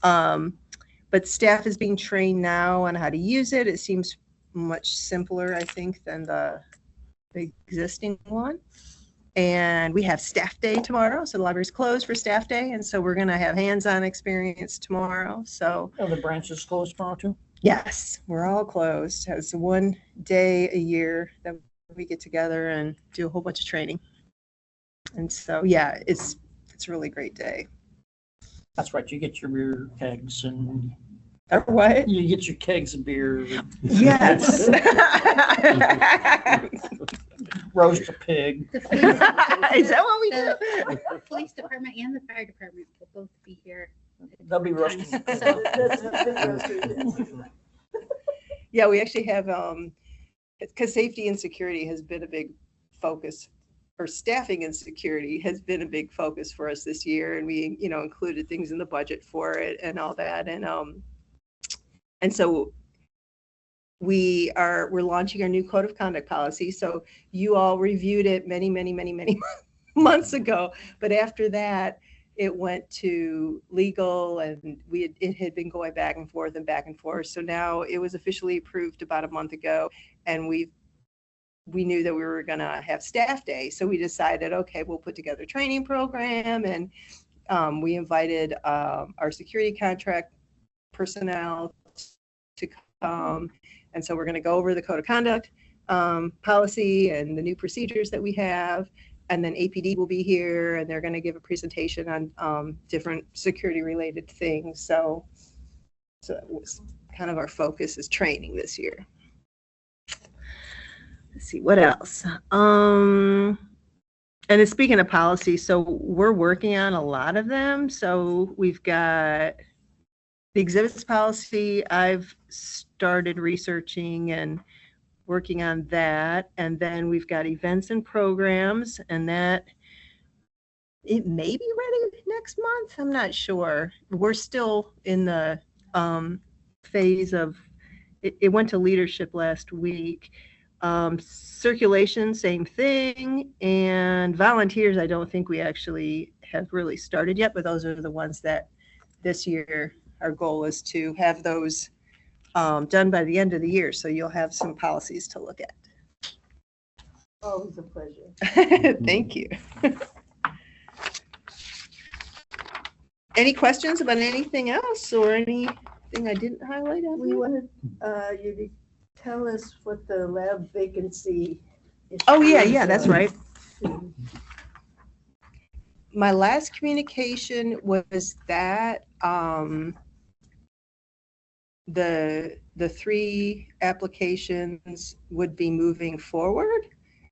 but staff is being trained now on how to use it. It seems much simpler, I think, than the existing one. And we have staff day tomorrow. So the library's closed for staff day. And so we're going to have hands-on experience tomorrow. So
The branch is closed tomorrow too?
yes, we're all closed. It's one day a year that we get together and do a whole bunch of training. And so, yeah, it's a really great day.
That's right. You get your beer kegs and
Or what?
you get your kegs of beer.
Yes.
Roast a pig.
The police,
Is that what we do?
the police department and the fire department will both be here.
They'll be roasting.
So
Yeah, we actually have, because safety and security has been a big focus, or staffing and security has been a big focus for us this year. And we, included things in the budget for it and all that. And so we're launching our new code of conduct policy. So you all reviewed it many, many, many, many months ago. But after that, it went to legal, and it had been going back and forth and back and forth. So now it was officially approved about a month ago, and we knew that we were going to have staff day. So we decided, okay, we'll put together a training program, and we invited our security contract personnel to come. And so we're going to go over the code of conduct policy and the new procedures that we have. And then APD will be here, and they're going to give a presentation on different security related things. So it was kind of our focus is training this year. Let's see, what else? And then speaking of policy, so we're working on a lot of them. So we've got the exhibits policy. I've started researching and working on that. And then we've got events and programs, and that it may be ready next month. I'm not sure. We're still in the phase of, it went to leadership last week. Circulation, same thing. And volunteers, I don't think we actually have really started yet, but those are the ones that this year, our goal is to have those done by the end of the year. So you'll have some policies to look at.
Always a pleasure.
Thank you. Any questions about anything else or anything I didn't highlight on
We
here?
wanted you to tell us what the lab vacancy is.
Oh, yeah, that's right. My last communication was that the 3 applications would be moving forward,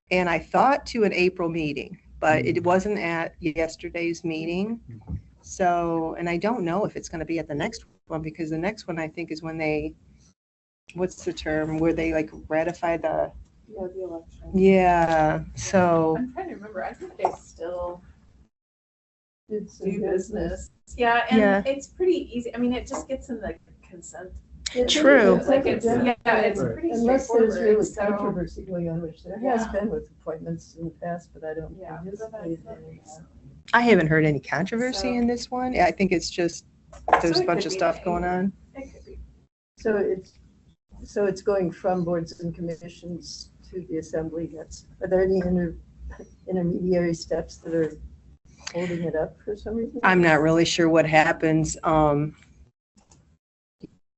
and I thought to an April meeting, but it wasn't at yesterday's meeting. So, and I don't know if it's going to be at the next one, because the next one I think is when they, what's the term, where they like ratify the,
Yeah, the election.
yeah, so.
I'm trying to remember. I think they still
It's a
do business. Yeah, and
Yeah.
it's pretty easy. I mean, it just gets in the consent.
True.
Like it's, yeah, it's
Right.
pretty
Unless there's
straightforward.
really
So,
controversy going on, which there has
Yeah.
been with appointments in the past, but I don't
Yeah.
anticipate any.
I haven't heard any controversy
So-
in this one. I think it's just, there's
So
a
it
bunch
could
of
be
stuff
May.
going on.
it could be.
So it's going from boards and commissions to the assembly. Are there any intermediary steps that are holding it up for some reason?
I'm not really sure what happens,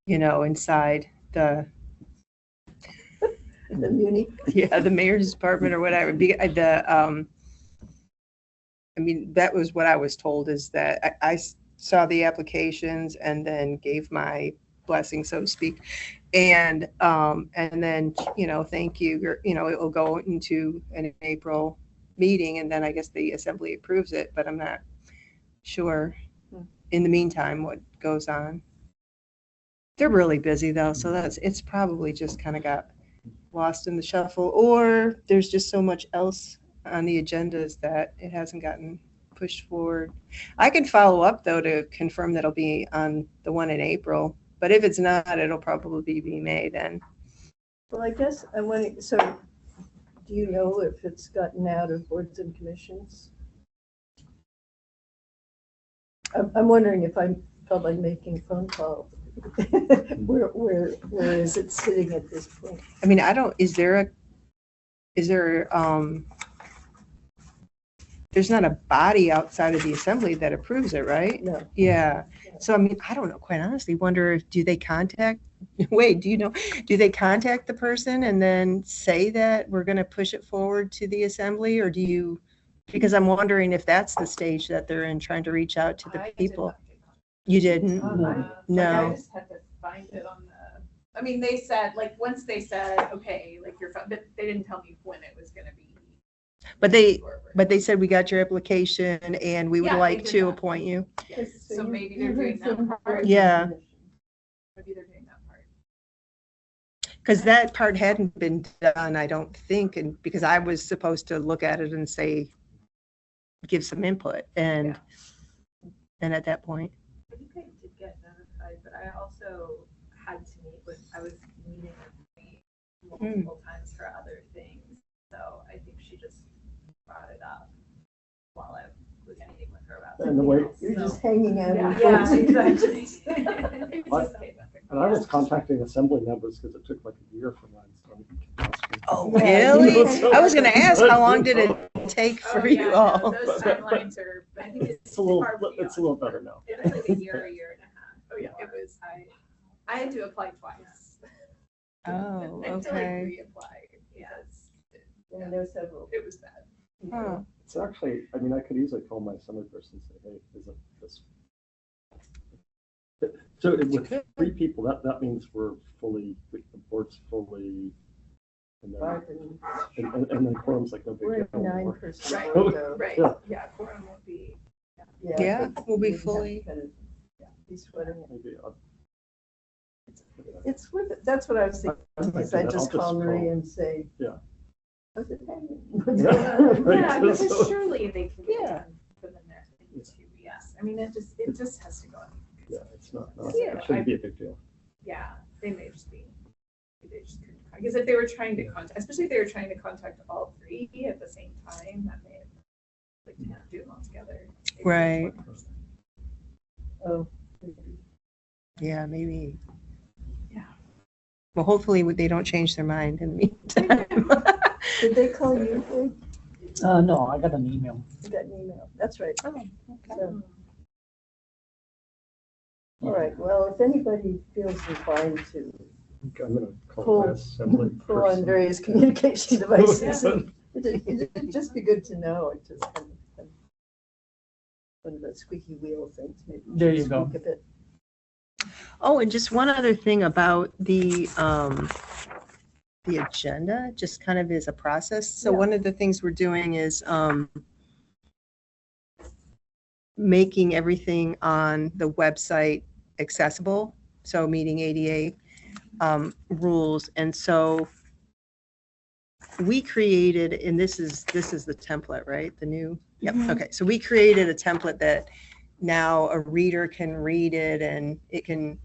inside the,
The Muni?
yeah, the mayor's department or whatever. I mean, that was what I was told, is that I saw the applications and then gave my blessing, so to speak. And then, thank you, it will go into an April meeting, and then I guess the assembly approves it, but I'm not sure in the meantime what goes on. They're really busy though, so it's probably just kind of got lost in the shuffle, or there's just so much else on the agendas that it hasn't gotten pushed forward. I can follow up though to confirm that it'll be on the one in April, but if it's not, it'll probably be May then.
Well, I guess I'm wondering, so do you know if it's gotten out of boards and commissions? I'm wondering if I felt like making a phone call. Where is it sitting at this point?
I mean, there's not a body outside of the assembly that approves it, right?
No.
Yeah. So, I mean, I don't know, quite honestly, wonder if, do they contact the person and then say that we're going to push it forward to the assembly, or because I'm wondering if that's the stage that they're in, trying to reach out to the
I did
people.
not get that.
You didn't? No.
Like, I just had to find it on the, I mean, they said, like, once they said, okay, like but they didn't tell me when it was gonna be.
But they
forward.
said, we got your application and we would
Yeah, they
like
did
to
that.
appoint you.
Yes, so
you-
maybe
you
they're
heard
doing that
from
part.
boards and
Yeah.
commissions.
Maybe they're doing that part.
Because that part hadn't been done, I don't think, and because I was supposed to look at it and say, give some input, and at that point.
I think I did get notified, but I also had to I was meeting with me multiple times for other things. So I think she just brought it up while I was meeting with her about
And the
something
way-
else.
You're
So-
just hanging out. in
Yeah,
boards and
exactly.
commissions.
What? And I was contacting assembly members because it took like a year for mine.
Oh,
Yeah,
really?
you-
I was gonna ask, how long did it take
Oh,
for
yeah,
you
no,
all?
those timelines are, I think
It's a little
far
better now.
It was like a year and a half. Oh, yeah, it was, I had to apply twice.
Oh,
I had to like
okay.
reapply because
Yeah, there's several.
it was bad.
Huh.
It's actually, I mean, I could easily call my assembly person and say, hey, isn't this? So with 3 people, that means the board's fully And then,
Five and
and then quorum's like no big
we're
deal
at
anymore.
9%.
Right,
so,
right,
Yeah.
yeah, quorum won't be,
Yeah,
but
we'll be
we'd have to
fully-
kind of, be sweating it.
Maybe
It's worth it. That's what I was thinking.
I might
Is
do
I
that.
just
I'll
call
just
Marie
call.
and say,
Yeah.
how's it hanging?
Right.
yeah, because
So-
surely they can get
Yeah.
done within their thing too, yes. I mean, it just has to go on.
Yeah, it's not,
Yeah,
it shouldn't be a big deal.
Yeah, they may just be, they just couldn't, because if they were trying to contact, especially if they were trying to contact all three at the same time, that may have, like, can't do them all together. Maybe
Right.
one person.
Oh,
Yeah, maybe.
Yeah.
Well, hopefully they don't change their mind in the meantime.
did they call you? Dave?
No, I got an email.
You got an email. That's right.
Oh, okay.
So, all right. Well, if anybody feels inclined to
I'm gonna call
Pull-
my assembly
pull on
person.
various communication devices,
Yeah.
it'd just be good to know. It just kind of one of the squeaky wheel things. Maybe we
There
should
you go.
squeak a bit.
Oh, and just one other thing about the agenda, just kind of is a process. So
Yeah.
one of the things we're doing is making everything on the website accessible. So meeting ADA rules. And so we created, and this is the template, right? The new, yep. Okay. So we created a template that now a reader can read it, and it can,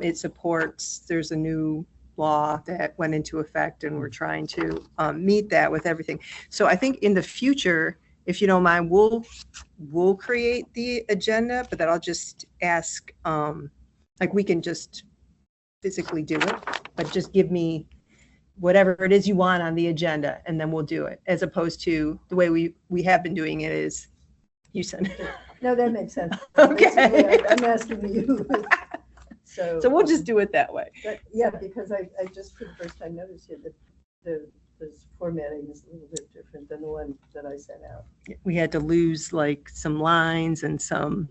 it supports, there's a new law that went into effect, and we're trying to meet that with everything. So I think in the future, if you don't mind, we'll create the agenda, but that I'll just ask, like we can just physically do it, but just give me whatever it is you want on the agenda, and then we'll do it, as opposed to the way we have been doing it is you send it.
No, that makes sense.
Okay.
Basically, I'm asking you. So
So we'll just do it that way.
But, yeah, because I just for the first time noticed here that the formatting is a little bit different than the one that I sent out.
We had to lose like some lines and some,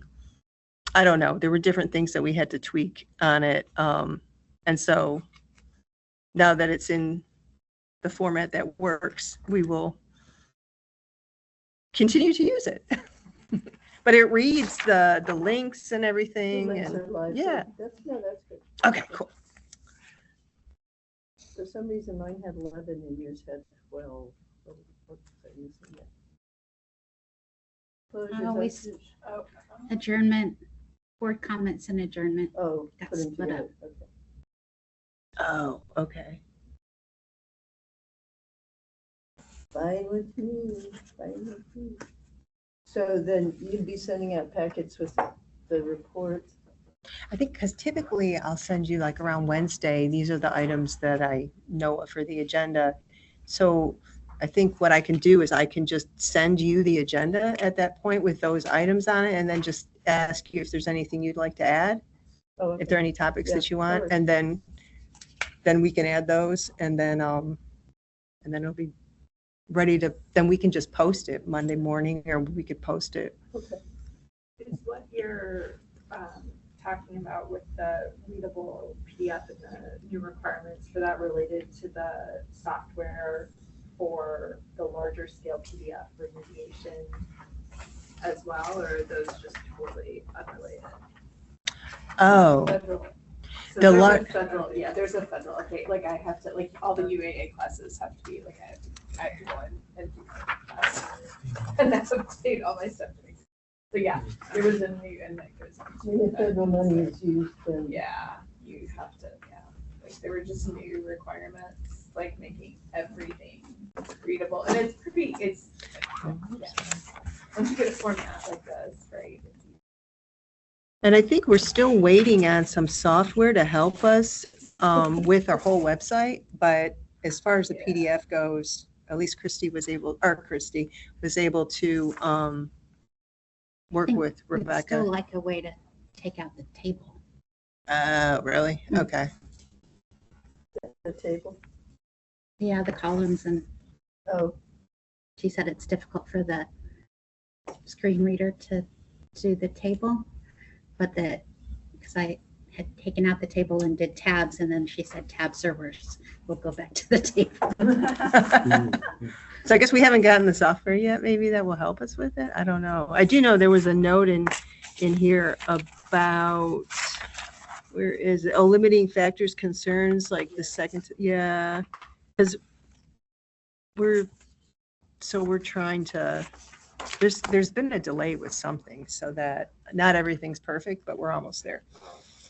I don't know, there were different things that we had to tweak on it. And so now that it's in the format that works, we will continue to use it. But it reads the links and
The
everything.
links
And
are live, so
yeah.
that's good.
okay, cool.
For some reason, mine had 11 and yours had 12. What was I missing there? Closures,
Always-
Oh,
Adjournment, board comments and adjournment.
Oh,
Got
put them
split up.
together, okay.
Oh, okay.
Fine with me, fine with me. So then you'd be sending out packets with the report.
I think because typically I'll send you like around Wednesday, these are the items that I know for the agenda. So I think what I can do is I can just send you the agenda at that point with those items on it, and then just ask you if there's anything you'd like to add,
Oh,
if there are any topics
Yeah,
that you want,
sure.
and then we can add those, and then it'll be ready to, then we can just post it Monday morning, or we could post it.
okay.
is what you're talking about with the readable PDF and the new requirements for that related to the software for the larger scale PDF remediation as well, or are those just totally unrelated?
Oh,
Federal. So
The
there's
lar-
a federal, yeah, there's a federal, okay, like I have to, like, all the UAA classes have to be, like, I have to go in and do my class. And that's update all my stuff. So yeah, there was a new, and like, there's.
When the federal money is used, then.
Yeah, you have to, yeah, like, there were just new requirements, like making everything readable, and it's pretty, yeah. Once you get a format like this, right?
and I think we're still waiting on some software to help us with our whole website, but as far as the
Yeah.
PDF goes, at least Christy was able to work
think
with
It's
Rebecca.
still like a way to take out the table.
Really? Okay.
The table.
Yeah, the columns, and
Oh,
she said it's difficult for the screen reader to do the table, but because I had taken out the table and did tabs, and then she said tab servers will go back to the table.
So I guess we haven't gotten the software yet. Maybe that will help us with it. I don't know. I do know there was a note in here about, where is it? Oh, limiting factors, concerns, like the second, yeah. Because we're trying to, there's been a delay with something, so that not everything's perfect, but we're almost there.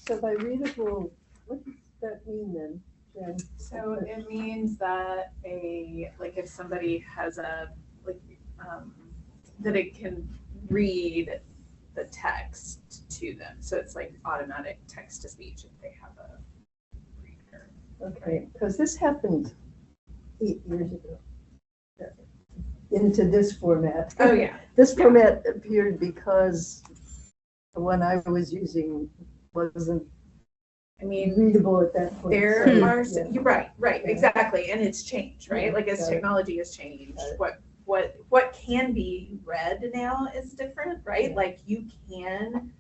So by readable, what does that mean then, Jen?
So it means that if somebody has that it can read the text to them. So it's like automatic text to speech if they have a reader.
Okay, because this happened 8 years ago. Into this format.
Oh, yeah.
This
Yeah.
format appeared because the one I was using wasn't
I mean,
readable at that point.
there
so,
are,
yeah.
you're right,
Yeah.
exactly. And it's changed, right?
Yeah,
Like as
got it.
technology has changed,
Got it.
what can be read now is different, right?
Yeah.
Like you can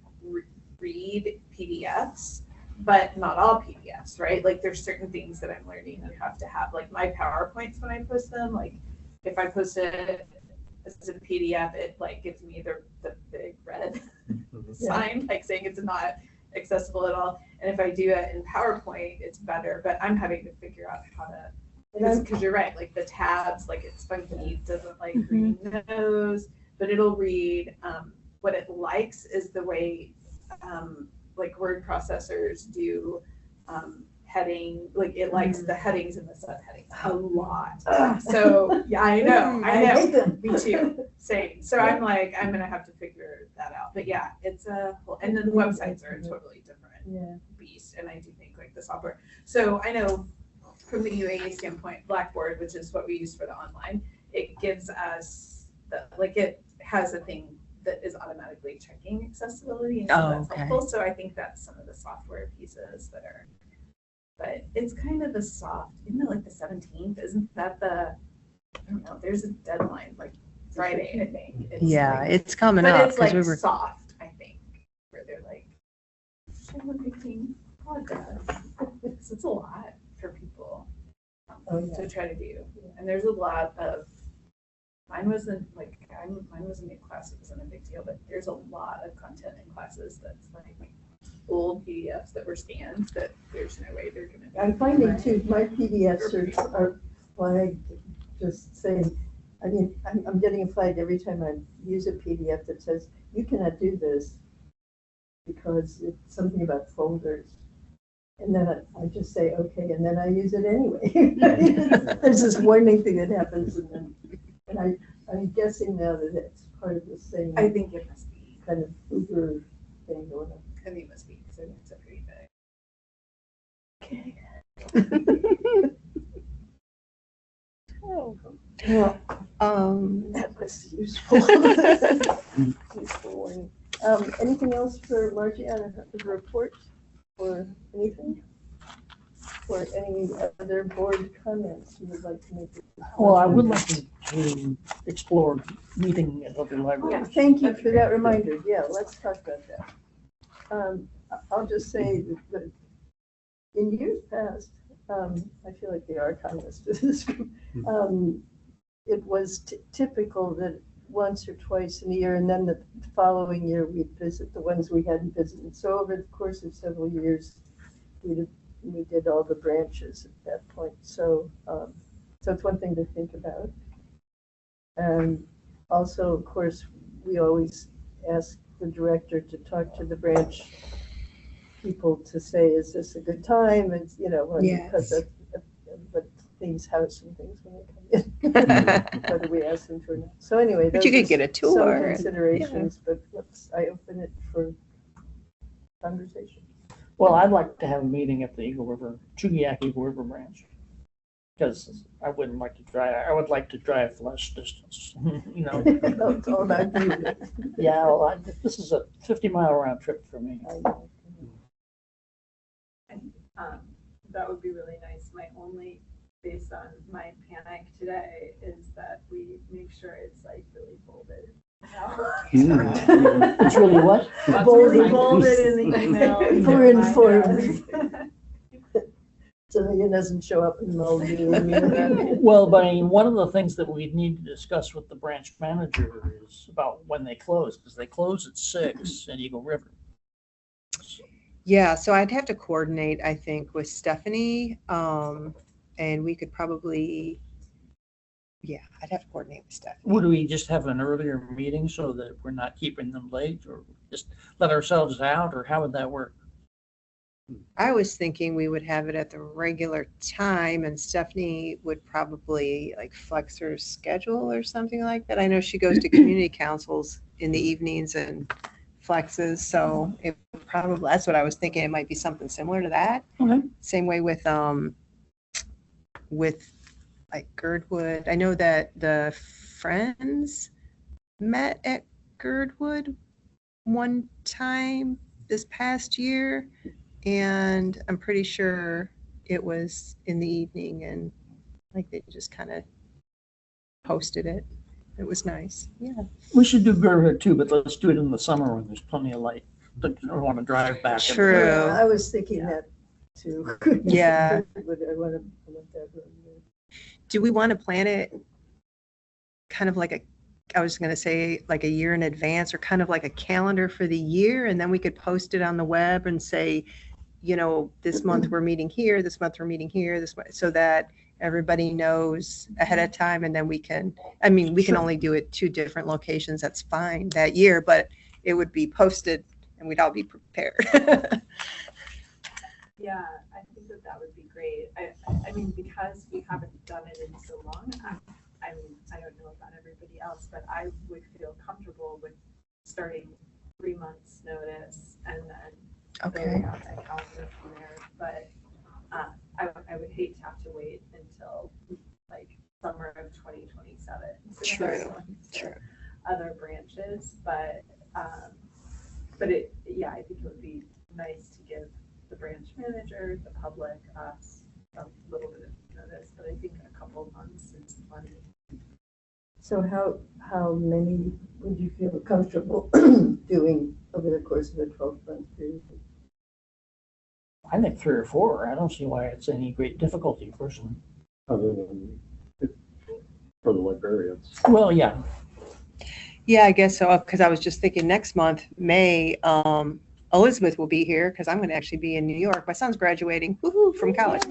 read PDFs, but not all PDFs, right? Like there's certain things that I'm learning you have to have. Like my PowerPoints when I post them, like if I post it as a PDF, it like gives me the big red sign, like saying it's not accessible at all. And if I do it in PowerPoint, it's better, but I'm having to figure out how to, because you're right, like the tabs, like it's funky, it doesn't like read those, but it'll read, what it likes is the way, like word processors do, heading, like it likes the headings and the subheadings a lot. So yeah, I know,
hate them.
me too, same. So I'm like, I'm gonna have to figure that out. But yeah, it's a whole, and then the websites are a totally different
Yeah.
beast. And I do think like the software. So I know from the UAE standpoint, Blackboard, which is what we use for the online, it gives us it has a thing that is automatically checking accessibility. And so that's helpful. So I think that's some of the software pieces that are, but it's kind of the soft, isn't it like the 17th? Isn't that I don't know, there's a deadline, like Friday, I think.
It's coming
but
up.
it's like
'Cause we were,
soft, I think, where they're like, should we making podcasts? It's a lot for people to try to do. And there's a lot of, mine wasn't a class, it wasn't a big deal, but there's a lot of content in classes that's like old PDFs that were scanned that there's no way they're gonna be.
I'm finding too, my PDFs are flagged, just saying, I mean, I'm getting a flag every time I use a PDF that says, you cannot do this because it's something about folders. And then I just say, okay, and then I use it anyway. There's this warning thing that happens, and I'm guessing now that it's part of the same
I think it must be.
kind of Uber thing or whatever.
I think it must be, because I think it's a pretty big.
That was useful. Useful warning. Anything else for Margie on her report or anything? Or any other board comments you would like to make?
Well, I would like to explore meeting at other libraries.
Thank you for that reminder. Yeah, let's talk about that. I'll just say that in years past, I feel like the archivist of this group, it was typical that once or twice in a year, and then the following year we'd visit the ones we hadn't visited. So over the course of several years, we did all the branches at that point. So it's one thing to think about. And also, of course, we always ask the director to talk to the branch people to say, is this a good time? And, because of what things, house and things when they come in, whether we ask them to or not. So anyway,
but you
those
could get a
are some
tour.
considerations, but I open it for conversation.
Well, I'd like to have a meeting at the Chugiak Eagle River branch. Because I wouldn't like to drive, I would like to drive less distance,
It's all about you.
Yeah, well, this is a 50-mile round trip for me.
I know.
That would be really nice. My only, based on my panic today, is that we make sure it's like really folded
It's really what?
That's
Bolded.
really bolded in the email.
We're informed. So it doesn't show up in Muldoon.
Well, but I mean, one of the things that we need to discuss with the branch manager is about when they close, because they close at 6 at Eagle River.
Yeah, so I'd have to coordinate, I think, with Stephanie. And we could probably, yeah, I'd have to coordinate with Stephanie.
Would we just have an earlier meeting so that we're not keeping them late, or just let ourselves out, or how would that work?
I was thinking we would have it at the regular time and Stephanie would probably like flex her schedule or something like that. I know she goes to community councils in the evenings and flexes, so it probably, that's what I was thinking. It might be something similar to that.
Okay.
Same way with like Girdwood. I know that the Friends met at Girdwood one time this past year. And I'm pretty sure it was in the evening and like they just kind of posted it. It was nice. Yeah.
We should do Girdwood too, but let's do it in the summer when there's plenty of light. Don't want to drive back.
True.
I was thinking that too.
Yeah.
I want that room.
Do we want to plan it kind of like I was going to say like a year in advance or kind of like a calendar for the year? And then we could post it on the web and say, you know, this month we're meeting here, this month we're meeting here, this month, so that everybody knows ahead of time. And then we can, I mean, we can only do it 2 different locations. That's fine that year, but it would be posted and we'd all be prepared.
Yeah, I think that would be great. I mean, because we haven't done it in so long, I don't know about everybody else, but I would feel comfortable with starting 3 months notice and then building out that calendar from there. But I would hate to have to wait until like summer of 2027.
True.
Other branches, but it, yeah, I think it would be nice to give the branch manager, the public, us a little bit of notice, but I think a couple of months is plenty.
So how many would you feel comfortable doing over the course of a 12-month period?
I think 3 or 4. I don't see why it's any great difficulty personally.
Other than for the librarians.
Well, yeah.
Yeah, I guess so. Because I was just thinking next month, May, Elizabeth will be here because I'm going to actually be in New York. My son's graduating from college.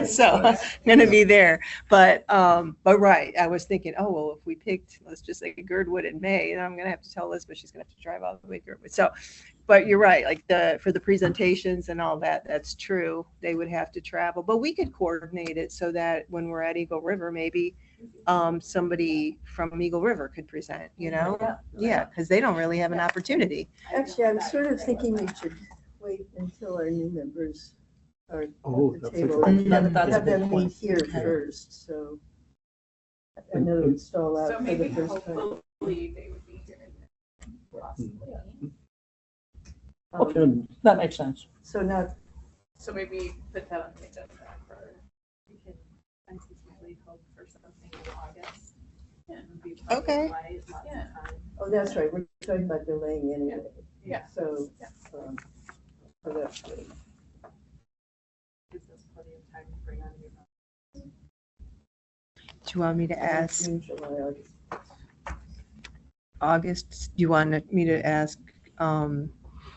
So I'm going to be there. But right, I was thinking, oh, well, if we picked, let's just say Girdwood in May, then I'm going to have to tell Elizabeth she's going to have to drive all the way to Girdwood. So, but you're right, like for the presentations and all that, that's true. They would have to travel, but we could coordinate it so that when we're at Eagle River, maybe somebody from Eagle River could present, you know? Yeah, because they don't really have an opportunity.
Actually, I'm sort of thinking we should wait until our new members are at the
That's
table
a
and
good
That's a
have
good
them
point.
meet here first, so. I know it would stall out
So
for the
maybe
first time.
hopefully they would be here. Possibly.
And
That makes sense.
So not,
So maybe put that on the agenda for,
We can anticipately hope for something in August.
Yeah.
It would be plenty of
Okay.
light, lots of
Yeah.
time.
oh, that's right, we're talking about delaying anyway.
Yeah.
So, so that's good.
Gives us plenty of time to bring on new members.
Do you want me to ask
June, July, August.
August? Do you want me to ask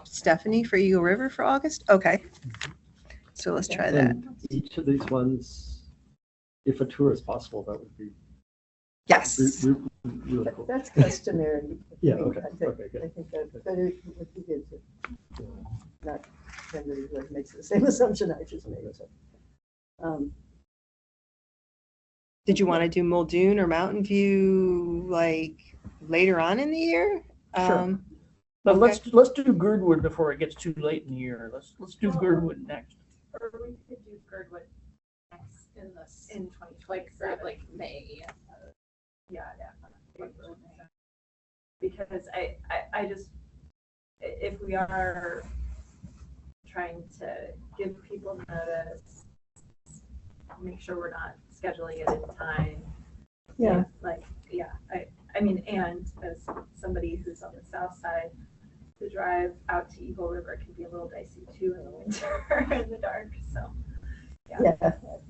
Stephanie for Eagle River for August? Okay. So let's try that.
and each of these ones, if a tour is possible, that would be
Yes.
really cool.
That's customary.
Yeah,
I mean,
okay,
I think-
okay, good.
I think that, but it would be good to not, somebody who makes the same assumption I just made. So,
Did you want to do Muldoon or Mountain View like later on in the year?
Sure. But
Okay.
let's do Girdwood before it gets too late in the year. Let's do Girdwood next.
Or we could do Girdwood next
In this,
in
like,
2027.
like May.
Yeah. Because I just, if we are trying to give people notice, make sure we're not scheduling it in time.
Yeah.
Like, yeah, I I mean, and as somebody who's on the south side, the drive out to Eagle River can be a little dicey too in the winter in the dark, so.
Yeah,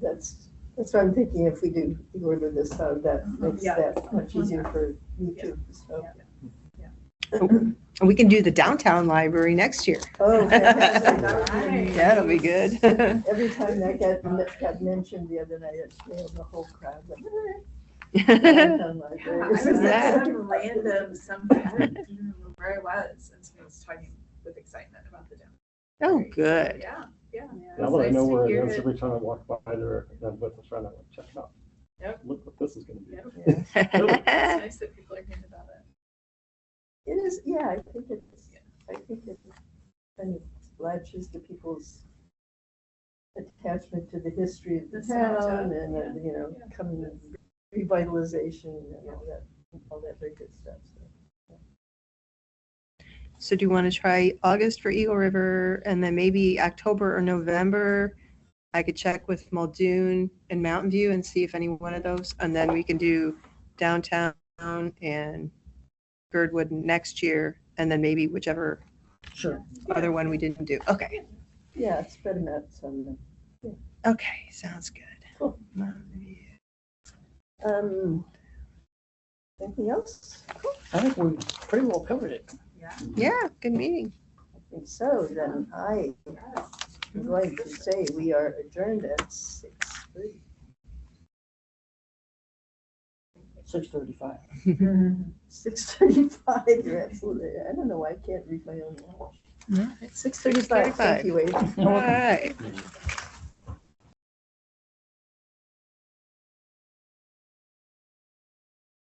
that's what I'm thinking. If we do Eagle River this time, that makes
Yeah.
that much easier for me too, so.
We can do the downtown library next year.
Oh, fantastic.
That'll be good.
Every time that got mentioned the other night, it's, the whole crowd, like, downtown library.
Yeah, I was at some random, something, I don't even remember where I was, and somebody was talking with excitement about the downtown.
Oh, good.
Yeah, yeah.
Now that I know where it is, every time I walk by there, then with a friend, I like, check it out.
Yep.
Look what this is gonna be.
Yep. It's nice that people are hearing about it.
It is, yeah, I think it kind of latches to people's attachment to the history of the town and, coming revitalization and all that very good stuff. So.
So do you want to try August for Eagle River and then maybe October or November? I could check with Muldoon and Mountain View and see if any one of those, and then we can do downtown and Girdwood next year, and then maybe whichever
Sure.
other one we didn't do. Okay.
Yeah, spread them out some.
Okay, sounds good.
Cool. Anything else?
I think we pretty well covered it.
Yeah, good meeting.
I think so. Then I am going to say we are adjourned at 6:30.
6:35.
6:35. You're absolutely. I don't know why I can't read my own watch. 6:35. Thank you, Wade.
All right.